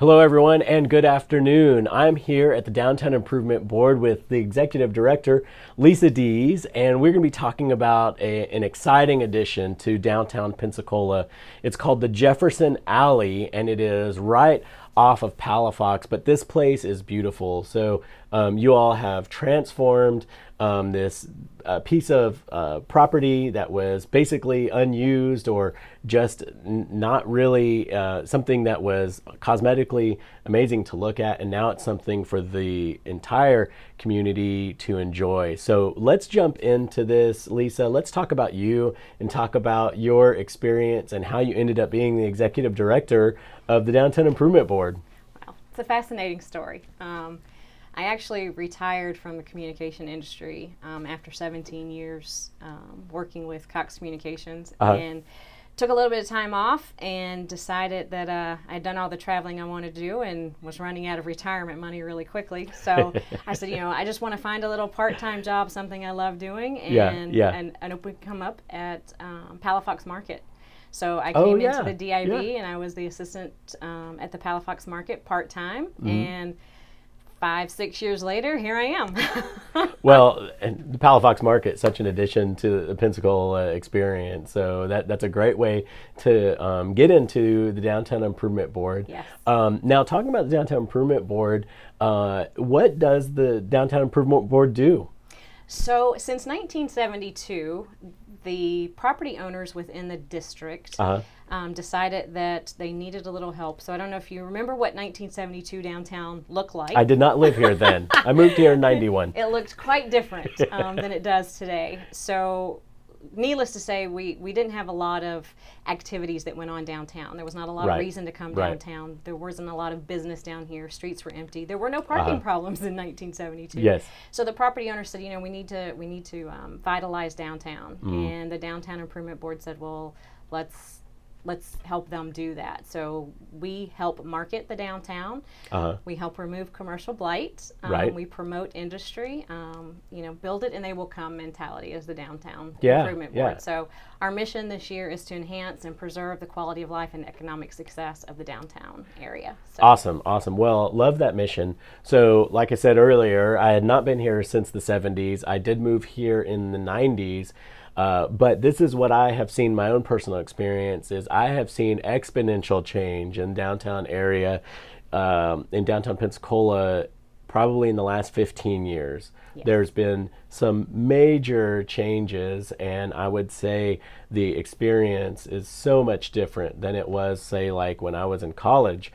Hello, everyone, and good afternoon. I'm here at the Downtown Improvement Board with the Executive Director, Lisa Dees, and we're going to be talking about an exciting addition to downtown Pensacola. It's called the Jefferson Alley, and it is right off of Palafox, but this place is beautiful. So you all have transformed this piece of property that was basically unused or just not really something that was cosmetically amazing to look at, and now it's something for the entire community to enjoy. So let's jump into this, Lisa. Let's talk about you and talk about your experience and how you ended up being the executive director of the Downtown Improvement Board. Wow, it's a fascinating story. I actually retired from the communication industry after 17 years working with Cox Communications, and took a little bit of time off and decided that I'd done all the traveling I wanted to do and was running out of retirement money really quickly. So I said, I just want to find a little part-time job, something I love doing, and an open come up at Palafox Market. So I came into the DIB and I was the assistant at the Palafox Market part-time, and 5-6 years later, here I am. Well, and the Palafox Market is such an addition to the Pensacola experience. So that's a great way to get into the Downtown Improvement Board. Yes. Now, talking about the Downtown Improvement Board, what does the Downtown Improvement Board do? So since 1972, the property owners within the district decided that they needed a little help. So I don't know if you remember what 1972 downtown looked like. I did not live here then. I moved here in 91. It looked quite different than it does today. So needless to say, we didn't have a lot of activities that went on downtown. There was not a lot of reason to come downtown. There wasn't a lot of business down here. Streets were empty. There were no parking problems in 1972. Yes. So the property owner said, we need to vitalize downtown. And the Downtown Improvement Board said, well, let's help them do that. So we help market the downtown. We help remove commercial blight. We promote industry. Build it and they will come mentality as the Downtown Improvement Board. So our mission this year is to enhance and preserve the quality of life and economic success of the downtown area. So. Awesome. Well, love that mission. So like I said earlier, I had not been here since the 70s. I did move here in the 90s. But this is what I have seen, my own personal experience is I have seen exponential change in downtown area, in downtown Pensacola, probably in the last 15 years. Yes. There's been some major changes, and I would say the experience is so much different than it was, say, like when I was in college.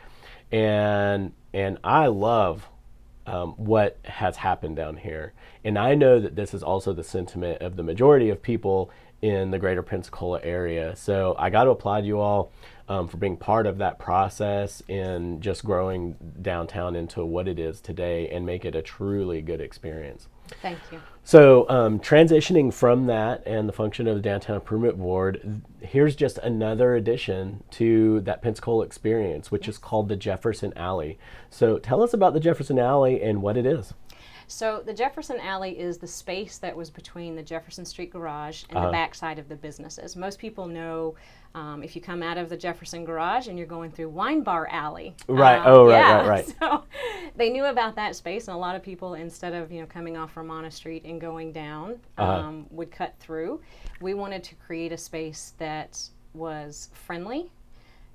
And I love what has happened down here. And I know that this is also the sentiment of the majority of people in the greater Pensacola area. So I got to applaud you all for being part of that process in just growing downtown into what it is today and make it a truly good experience. Thank you. So transitioning from that and the function of the Downtown Improvement Board, here's just another addition to that Pensacola experience, which is called the Jefferson Alley. So tell us about the Jefferson Alley and what it is. So the Jefferson Alley is the space that was between the Jefferson Street Garage and the backside of the businesses. Most people know if you come out of the Jefferson Garage and you're going through Wine Bar Alley. Right. Right. So they knew about that space, and a lot of people, instead of coming off Ramona Street and going down, would cut through. We wanted to create a space that was friendly,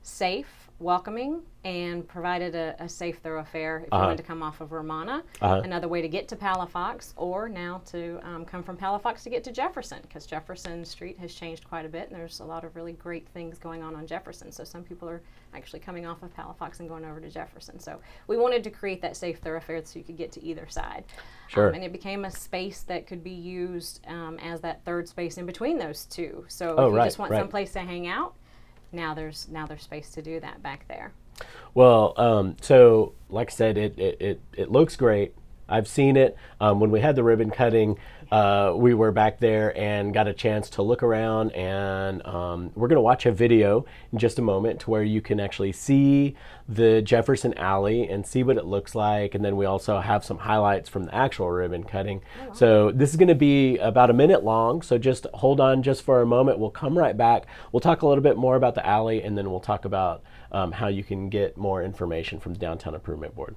safe, welcoming, and provided a safe thoroughfare if you wanted to come off of Ramona. Another way to get to Palafox, or now to come from Palafox to get to Jefferson, because Jefferson Street has changed quite a bit, and there's a lot of really great things going on Jefferson. So some people are actually coming off of Palafox and going over to Jefferson. So we wanted to create that safe thoroughfare so you could get to either side. Sure. And it became a space that could be used as that third space in between those two. So if you just want some place to hang out, now there's space to do that back there. Well, so like I said, it looks great. I've seen it. When we had the ribbon cutting, we were back there and got a chance to look around, and we're going to watch a video in just a moment to where you can actually see the Jefferson Alley and see what it looks like, and then we also have some highlights from the actual ribbon cutting. Oh, wow. So this is going to be about a minute long, so just hold on just for a moment. We'll come right back. We'll talk a little bit more about the alley, and then we'll talk about how you can get more information from the Downtown Improvement Board.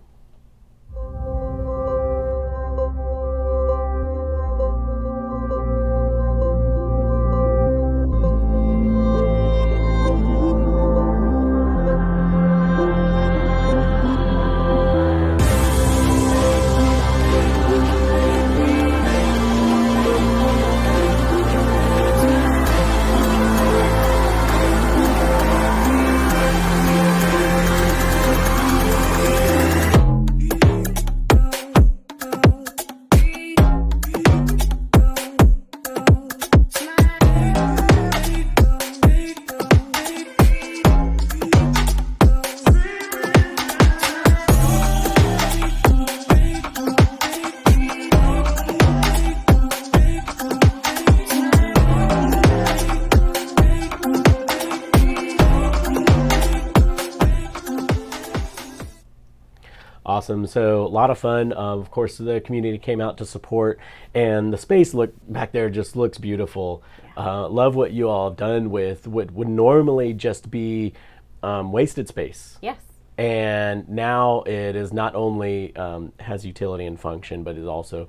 Awesome. So a lot of fun. Of course, the community came out to support, and the space back there just looks beautiful. Yeah. Love what you all have done with what would normally just be wasted space. Yes. And now it is not only has utility and function, but is also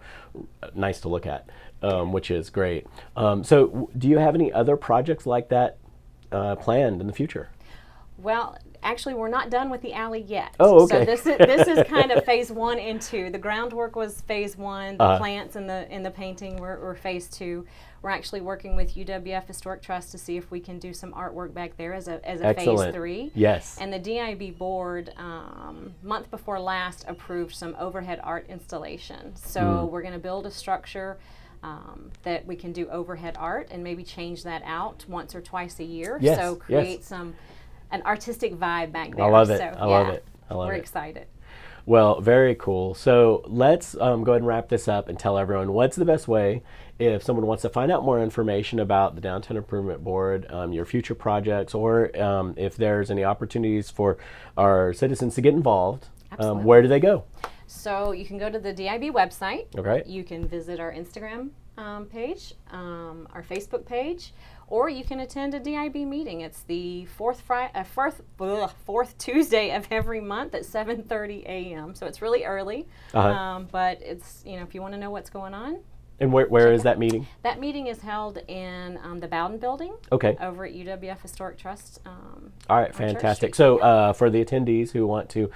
nice to look at, which is great. So do you have any other projects like that planned in the future? Well, actually, we're not done with the alley yet. Oh, okay. So this is kind of phase 1 and 2. The groundwork was phase 1. The plants and the painting were phase 2. We're actually working with UWF Historic Trust to see if we can do some artwork back there as a phase 3. Yes. And the DIB board, month before last, approved some overhead art installation. So we're going to build a structure that we can do overhead art and maybe change that out once or twice a year. Yes. So create an artistic vibe back there. I love it. So, I love it. We're excited. Well, very cool. So let's go ahead and wrap this up and tell everyone what's the best way if someone wants to find out more information about the Downtown Improvement Board, your future projects, or if there's any opportunities for our citizens to get involved. Where do they go? So you can go to the DIB website. Okay. You can visit our Instagram page, our Facebook page, or you can attend a DIB meeting. It's the fourth Tuesday of every month at 7:30 a.m. So it's really early, but it's if you want to know what's going on. And where is that meeting? That meeting is held in the Bowden Building. Okay. Over at UWF Historic Trust. All right, fantastic. So for the attendees who want to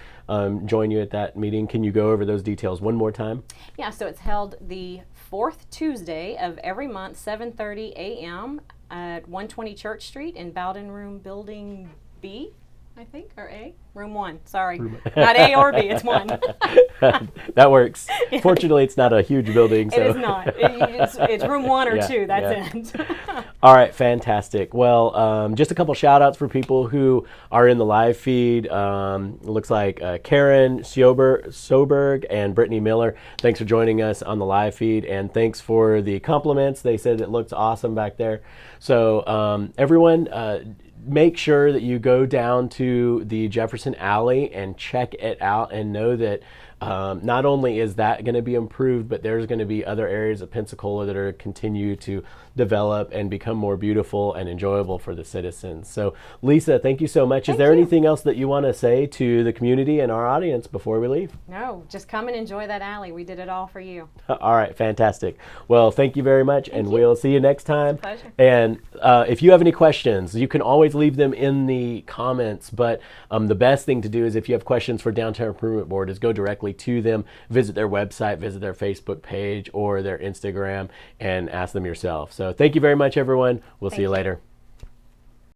join you at that meeting, can you go over those details one more time? Yeah. So it's held the fourth Tuesday of every month, 7:30 a.m. at 120 Church Street in Bowden Room Building B, I think, or A? Room 1, sorry. Not A or B, it's 1. That works. Fortunately, it's not a huge building. So. It is not. It's room 1 or 2, that's it. All right, fantastic. Well, just a couple shout outs for people who are in the live feed. It looks like Karen Soberg and Brittany Miller. Thanks for joining us on the live feed, and thanks for the compliments. They said it looks awesome back there. So everyone, make sure that you go down to the Jefferson Alley and check it out, and know that not only is that going to be improved, but there's going to be other areas of Pensacola that are continue to develop and become more beautiful and enjoyable for the citizens. So Lisa, thank you so much. Is there anything else that you want to say to the community and our audience before we leave? No, just come and enjoy that alley. We did it all for you. All right, fantastic. Well, thank you very much, and we'll see you next time. Pleasure. And if you have any questions, you can always leave them in the comments, but the best thing to do is if you have questions for Downtown Improvement Board is go directly to them, visit their website, visit their Facebook page or their Instagram, and ask them yourself. So thank you very much, everyone. We'll see you later.